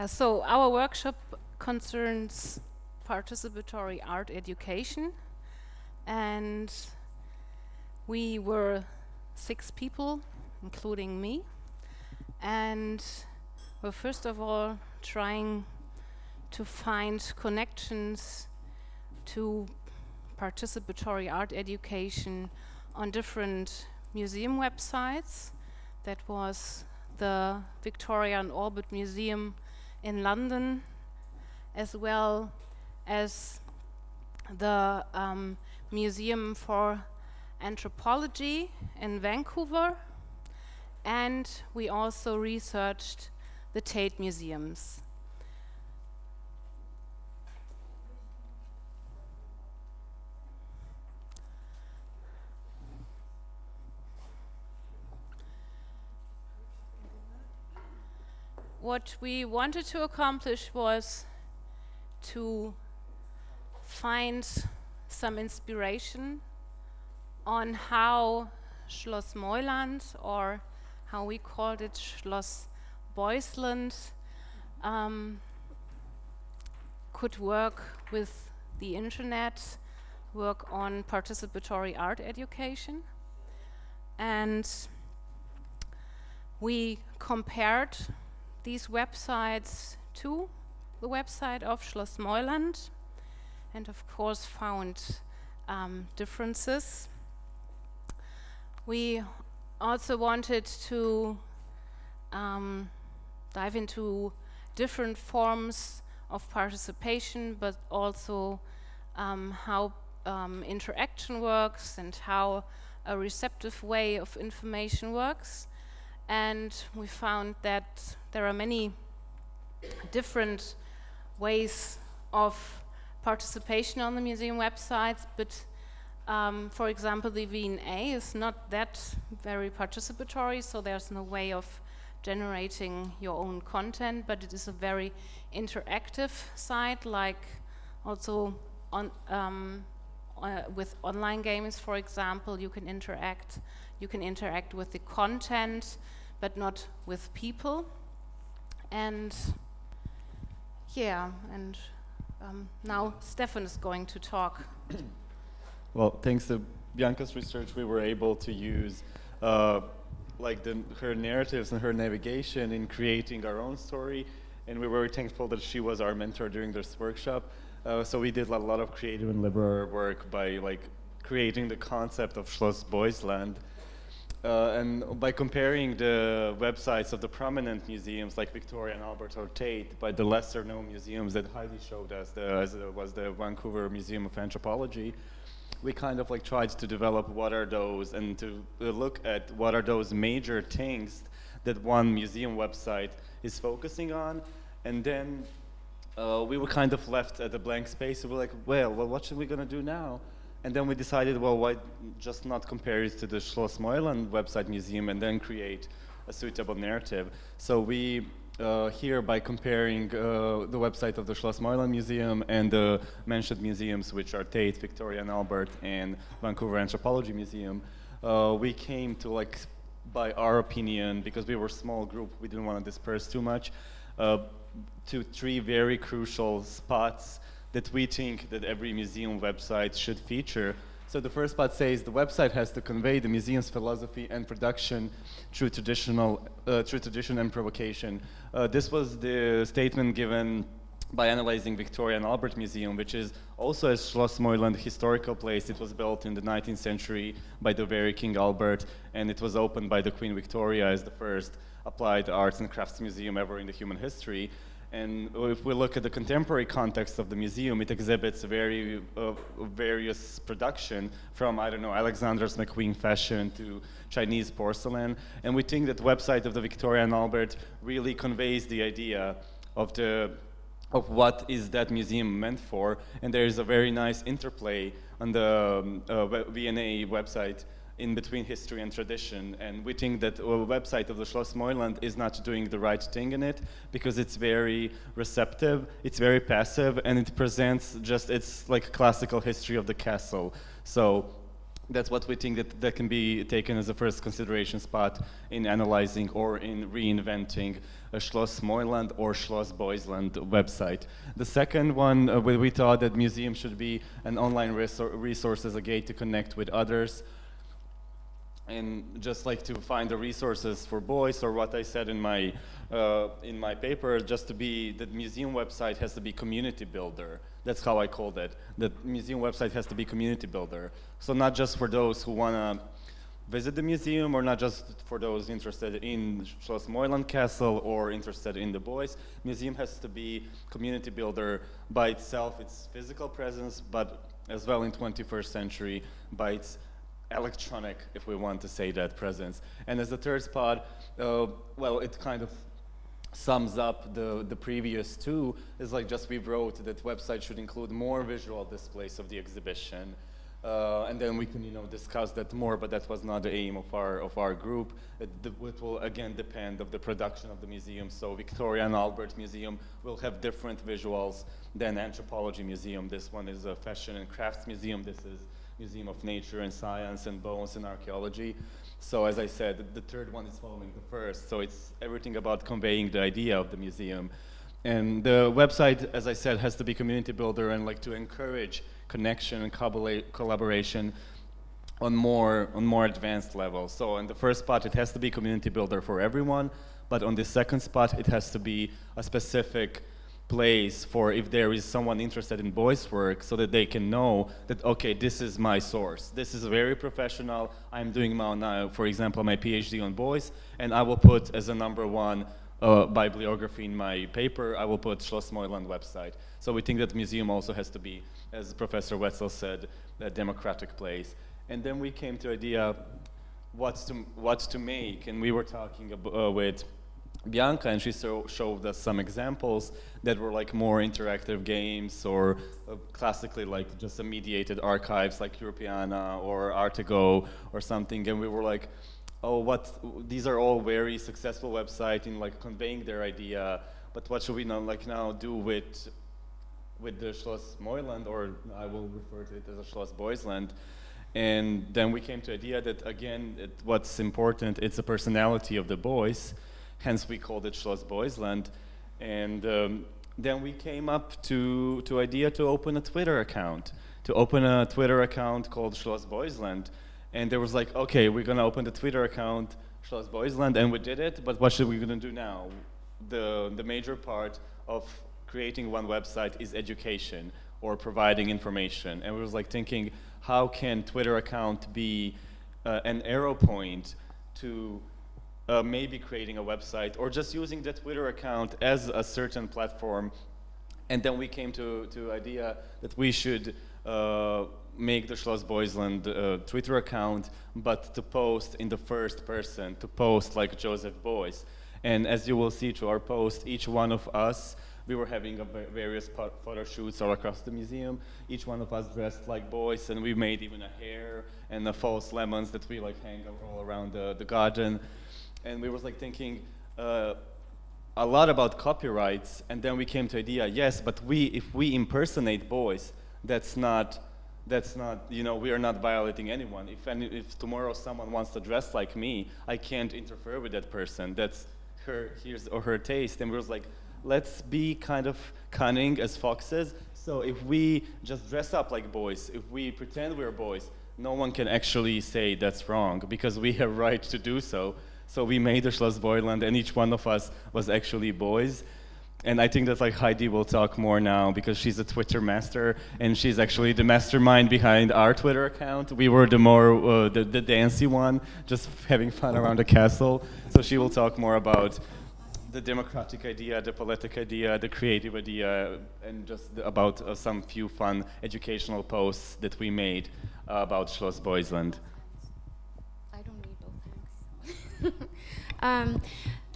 So our workshop concerns participatory art education, and we were 6 people, including me, and we're first of all trying to find connections to participatory art education on different museum websites. That was the Victoria and Albert Museum in London, as well as the Museum for Anthropology in Vancouver, and we also researched the Tate museums. What we wanted to accomplish was to find some inspiration on how Schloss Meuland, or how we called it Schloss Beusland, could work with the internet, work on participatory art education. And we compared these websites to the website of Schloss Meuland, and of course found differences. We also wanted to dive into different forms of participation, but also how interaction works and how a receptive way of information works. And we found that there are many different ways of participation on the museum websites, but for example, the V&A is not that very participatory, so there's no way of generating your own content, but it is a very interactive site, like also on with online games, for example. You can interact with the content, but not with people. And yeah, and now Stefan is going to talk. Well, thanks to Bianca's research, we were able to use her narratives and her navigation in creating our own story, and we were very thankful that she was our mentor during this workshop. So we did a lot of creative and liberal work by creating the concept of Schloss Beusland. And by comparing the websites of the prominent museums like Victoria and Albert or Tate by the lesser known museums that Heidi showed us, as was the Vancouver Museum of Anthropology, we kind of tried to develop what are those, and to look at what are those major things that one museum website is focusing on. And then we were kind of left at a blank space. We were like, well, what should we gonna do now? And then we decided, well, why just not compare it to the Schloss Meuland website museum and then create a suitable narrative. So we, here, by comparing the website of the Schloss Meuland Museum and the mentioned museums, which are Tate, Victoria and Albert, and Vancouver Anthropology Museum, we came to, by our opinion, because we were a small group, we didn't want to disperse too much, to 3 very crucial spots that we think that every museum website should feature. So the first spot says the website has to convey the museum's philosophy and production through tradition and provocation. This was the statement given by analyzing Victoria and Albert Museum, which is also a Schloss Meuland historical place. It was built in the 19th century by the very King Albert, and it was opened by the Queen Victoria as the first applied arts and crafts museum ever in the human history. And if we look at the contemporary context of the museum, it exhibits very various production from, I don't know, Alexander's McQueen fashion to Chinese porcelain. And we think that the website of the Victoria and Albert really conveys the idea of what is that museum meant for. And there is a very nice interplay on the V&A website in between history and tradition, and we think that a website of the Schloss Meuland is not doing the right thing in it, because it's very receptive, it's very passive, and it presents just its classical history of the castle. So that's what we think that can be taken as a first consideration spot in analyzing or in reinventing a Schloss Moyland or Schloss Beusland website. The second one, we thought that museum should be an online resource as a gate to connect with others, and just like to find the resources for Beuys, or what I said in my paper, just to be, the museum website has to be community builder. That's how I called it. The museum website has to be community builder. So not just for those who want to visit the museum, or not just for those interested in Schloss Moyland Castle or interested in the Beuys. Museum has to be community builder by itself, its physical presence, but as well in 21st century by its electronic, if we want to say that, presence. And as the third spot, well, it kind of sums up the previous two, is like just we wrote that website should include more visual displays of the exhibition. And then we can, discuss that more, but that was not the aim of our group. It will again depend of the production of the museum. So Victoria and Albert Museum will have different visuals than Anthropology Museum. This one is a fashion and crafts museum. This is Museum of Nature and Science and Bones and Archaeology. So as I said, the third one is following the first. So it's everything about conveying the idea of the museum. And the website, as I said, has to be community builder and like to encourage connection and collaboration on more advanced levels. So in the first spot, it has to be community builder for everyone, but on the second spot, it has to be a specific place for if there is someone interested in Beuys work, so that they can know that, okay, this is my source. This is very professional. I'm doing now, for example, my PhD on Beuys, and I will put as a number one bibliography in my paper, I will put Schloss Moyland website. So we think that museum also has to be, as Professor Wetzel said, a democratic place. And then we came to idea what to make, and we were talking with Bianca, and she showed us some examples that were like more interactive games, or classically like just a mediated archives like Europeana or Artego or something, and we were like, oh, these are all very successful websites in like conveying their idea, but what should we now do with the Schloss Moyland, or I will refer to it as a Schloss Beusland. And then we came to the idea that, again, what's important, it's the personality of the Beuys, hence we called it Schloss Beusland. And then we came up to idea to open a Twitter account, called Schloss Beusland. And there was like, okay, we're gonna open the Twitter account, Schloss Beusland, and we did it, but what should we gonna do now? The major part of creating one website is education or providing information. And we was like thinking, how can Twitter account be an arrow point to maybe creating a website, or just using the Twitter account as a certain platform. And then we came to idea that we should make the Schloss Beusland Twitter account, but to post in the first person, to post like Joseph Beuys. And as you will see through our post, each one of us, we were having various photo shoots all across the museum. Each one of us dressed like Beuys, and we made even a hair and the false lemons that we like hang all around the garden. And we was like thinking a lot about copyrights, and then we came to idea, yes, but if we impersonate Beuys, that's not, we are not violating anyone. If tomorrow someone wants to dress like me, I can't interfere with that person. That's his or her taste. And we was like, let's be kind of cunning as foxes. So if we just dress up like Beuys, if we pretend we're Beuys, no one can actually say that's wrong, because we have right to do so. So we made the Schloss Beusland, and each one of us was actually Beuys. And I think that like Heidi will talk more now, because she's a Twitter master, and she's actually the mastermind behind our Twitter account. We were the more the dancey one, just having fun around the castle. So she will talk more about the democratic idea, the politic idea, the creative idea, and just about some few fun educational posts that we made about Schloss Beusland. I don't need both, thanks.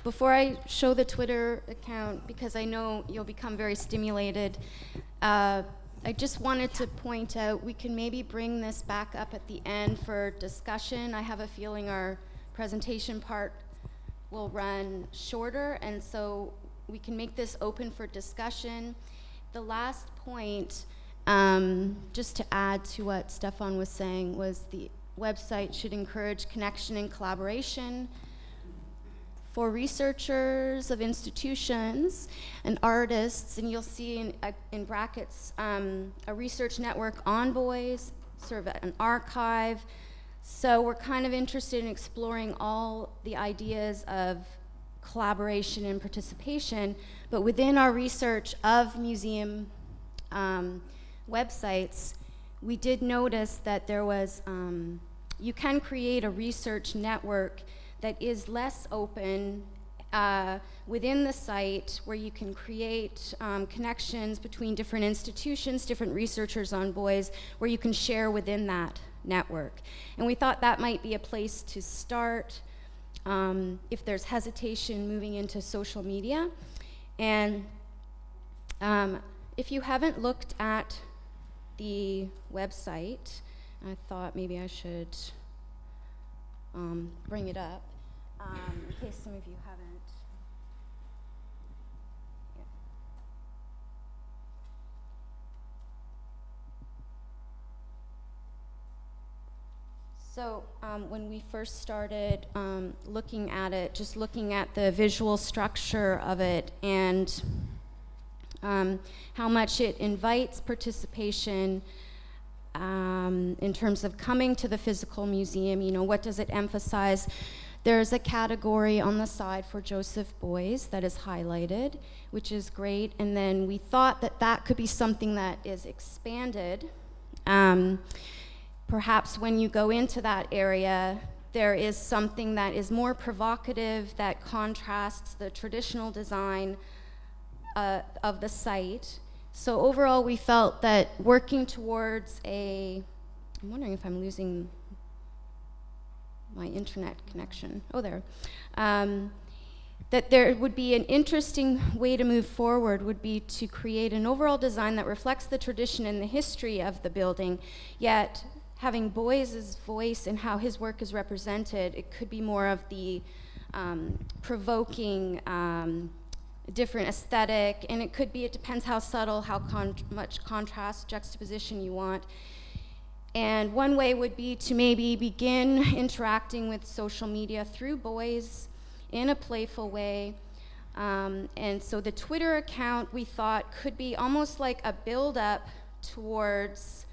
Before I show the Twitter account, because I know you'll become very stimulated, I just wanted to point out we can maybe bring this back up at the end for discussion. I have a feeling our presentation part will run shorter, and so we can make this open for discussion. The last point, just to add to what Stefan was saying, was website should encourage connection and collaboration for researchers of institutions and artists, and you'll see in brackets a research network on Beuys, sort of an archive. So we're kind of interested in exploring all the ideas of collaboration and participation, but within our research of museum websites, we did notice that there was, you can create a research network that is less open within the site, where you can create connections between different institutions, different researchers on Beuys, where you can share within that network. And we thought that might be a place to start if there's hesitation moving into social media. And if you haven't looked at the website, I thought maybe I should bring it up. In case some of you haven't. Yeah. So when we first started looking at it, just looking at the visual structure of it and how much it invites participation in terms of coming to the physical museum, you know, what does it emphasize? There's a category on the side for Joseph Beuys that is highlighted, which is great. And then we thought that that could be something that is expanded. Perhaps when you go into that area, there is something that is more provocative, that contrasts the traditional design of the site. So overall, we felt that working towards I'm wondering if I'm losing my internet connection. Oh, there. That there would be an interesting way to move forward would be to create an overall design that reflects the tradition and the history of the building, yet having Beuys' voice and how his work is represented. It could be more of the provoking, different aesthetic, and it depends how subtle, how much contrast, juxtaposition you want. And one way would be to maybe begin interacting with social media through Beuys in a playful way. And so the Twitter account, we thought, could be almost like a build-up towards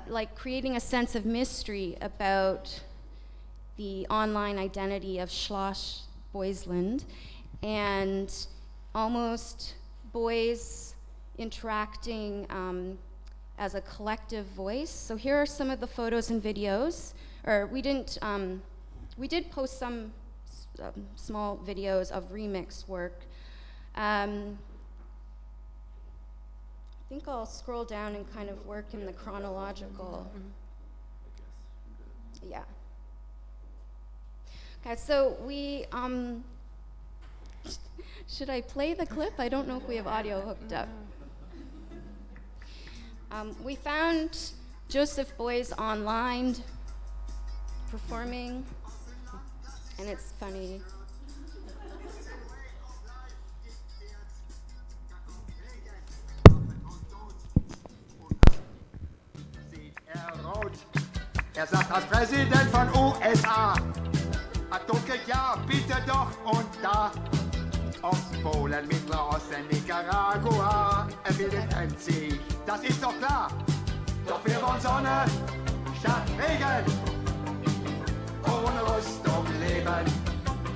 like creating a sense of mystery about the online identity of Schloss Beusland, and almost Beuys interacting as a collective voice. So here are some of the photos and videos. We did post some small videos of remix work. I think I'll scroll down and kind of work in the chronological. Yeah. Okay, so we, should I play the clip? I don't know if we have audio hooked up. We found Joseph Beuys online performing, and it's funny. Sagt als Präsident von USA, dunkelt ja, bitte doch und da. Ostpolen, Mittlerer Osten, Nicaragua, will den Endsieg, das ist doch klar. Doch wir wollen Sonne statt Regen, ohne Rüstung leben,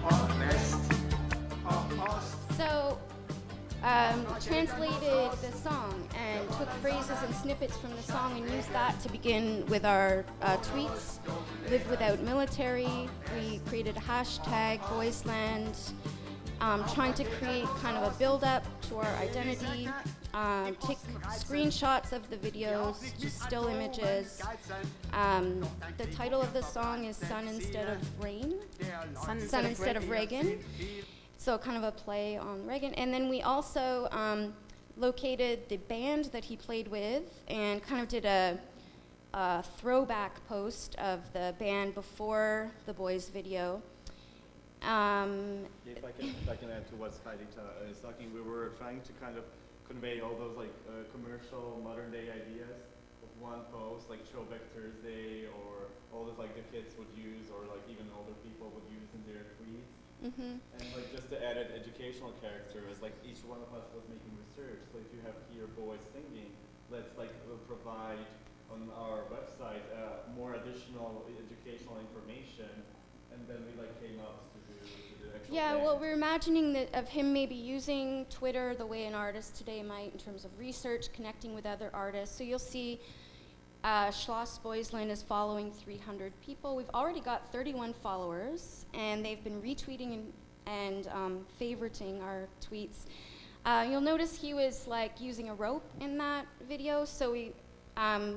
ob West, ob Ost. So, translated the song and took phrases and snippets from the song and used that to begin with our tweets. Live Without Military. We created a hashtag, Beusland, trying to create kind of a build-up to our identity. Take screenshots of the videos, just still images. The title of the song is Sun Instead of Rain. Sun Instead of Reagan. So kind of a play on Reagan. And then we also located the band that he played with and kind of did a throwback post of the band before the Beuys video. If I can add to what Heidi is talking, we were trying to kind of convey all those like commercial modern day ideas of one post, like Throwback Thursday, or all that like the kids would use, or like even older people would use in their tweets. And like just the added educational character is like each one of us was making research. So if you have here boys singing, let's like provide on our website more additional educational information, and then we like came up to do actual Yeah, thing. well, we're imagining that of him maybe using Twitter the way an artist today might in terms of research, connecting with other artists. So you'll see Schloss Beusland is following 300 people. We've already got 31 followers, and they've been retweeting and favoriting our tweets. You'll notice he was like using a rope in that video, so we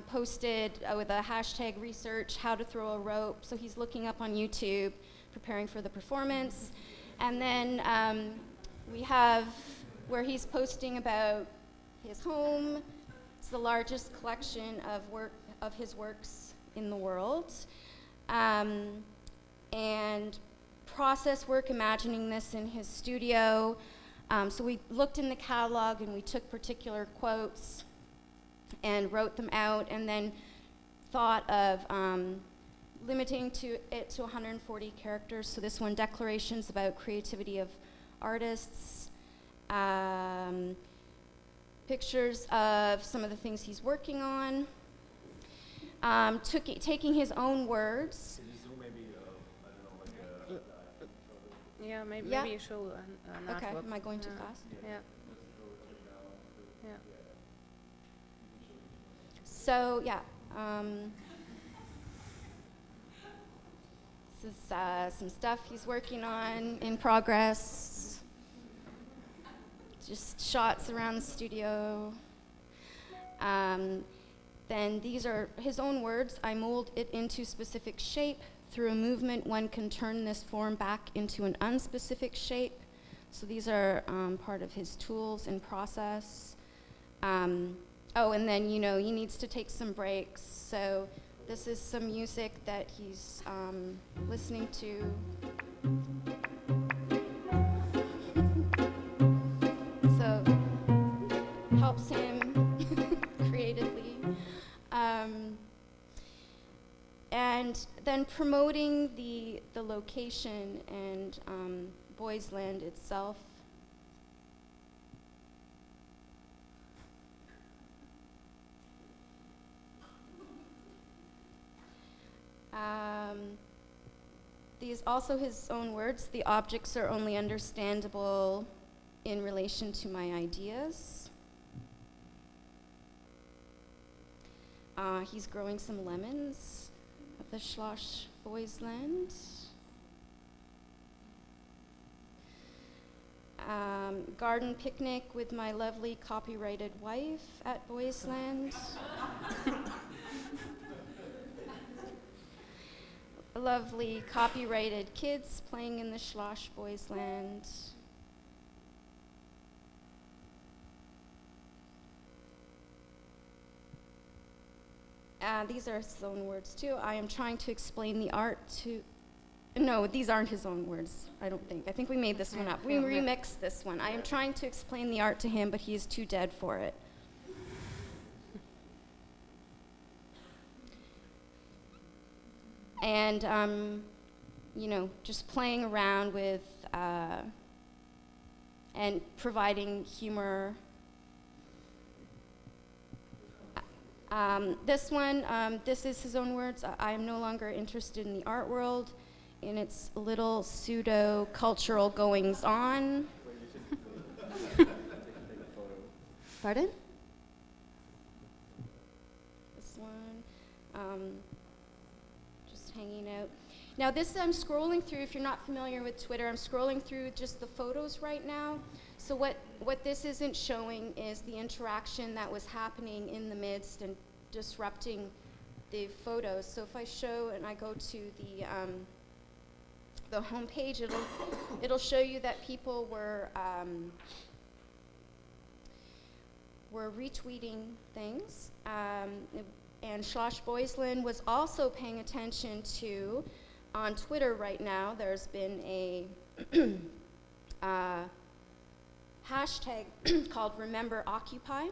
posted with a hashtag research how to throw a rope. So he's looking up on YouTube, preparing for the performance. And then we have where he's posting about his home. It's the largest collection of his works in the world. And process work, imagining this in his studio. So we looked in the catalog and we took particular quotes and wrote them out, and then thought of limiting it to 140 characters. So this one, declarations about creativity of artists, pictures of some of the things he's working on, taking his own words. Can you zoom maybe, I don't know, like Yeah, maybe Yeah. you show an Okay, artwork. am I going too Yeah. fast? Yeah. Yeah. So yeah, this is some stuff he's working on in progress. Just shots around the studio. Then these are his own words. I mold it into specific shape. Through a movement, one can turn this form back into an unspecific shape. So these are part of his tools and process. Oh, and then, he needs to take some breaks. So this is some music that he's listening to. So helps him creatively. And then promoting the location and Beusland itself. These also his own words. The objects are only understandable in relation to my ideas. He's growing some lemons at the Schloss Beusland. Garden picnic with my lovely copyrighted wife at Beusland. Lovely copyrighted kids playing in the Schloss Beusland. These are his own words too. I am trying to explain the art to... No, these aren't his own words, I don't think. I think we made this one up. We remixed this one. I am trying to explain the art to him, but he is too dead for it. And, just playing around with and providing humor. This one, this is his own words. I am no longer interested in the art world, in its little pseudo-cultural goings-on. Pardon? This one, just hanging out. Now this I'm scrolling through, if you're not familiar with Twitter, I'm scrolling through just the photos right now. So what this isn't showing is the interaction that was happening in the midst and disrupting the photos. So if I show and I go to the home page, it'll show you that people were retweeting things. And Schloss Beusland was also paying attention to, on Twitter right now, there's been a hashtag called Remember Occupy.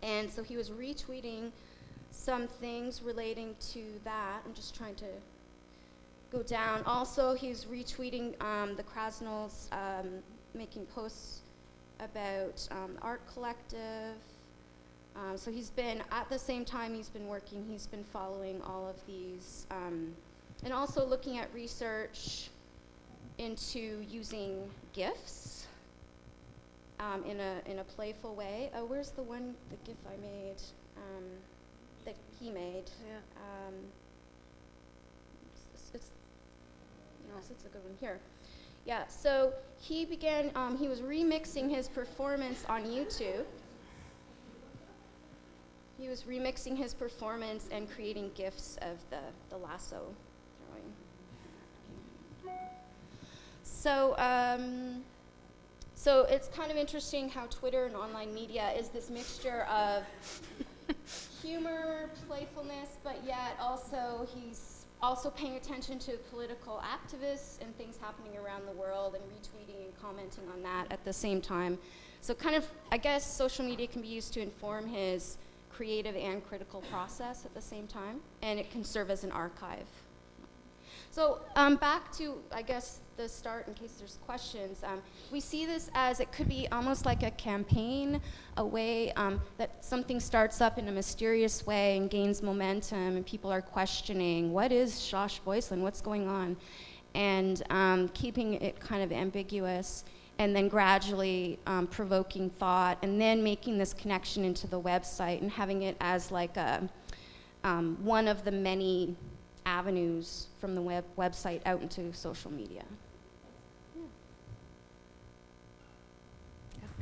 And so he was retweeting some things relating to that. I'm just trying to go down. Also, he's retweeting the Krasnals making posts about art collective. So he's been, at the same time he's been working, he's been following all of these, and also looking at research into using GIFs in a playful way. Oh, where's the GIF I made, that he made? Yeah. It's a good one here. Yeah, so he began, he was remixing his performance on YouTube. He was remixing his performance and creating GIFs of the lasso throwing. So, so it's kind of interesting how Twitter and online media is this mixture of humor, playfulness, but yet also he's also paying attention to political activists and things happening around the world and retweeting and commenting on that at the same time. So kind of, I guess social media can be used to inform his creative and critical process at the same time, and it can serve as an archive. So back to, I guess, the start in case there's questions. We see this as it could be almost like a campaign, a way that something starts up in a mysterious way and gains momentum, and people are questioning, what is Josh Boyslin, what's going on? And keeping it kind of ambiguous, and then gradually provoking thought, and then making this connection into the website and having it as like a one of the many avenues from the website out into social media. Yeah.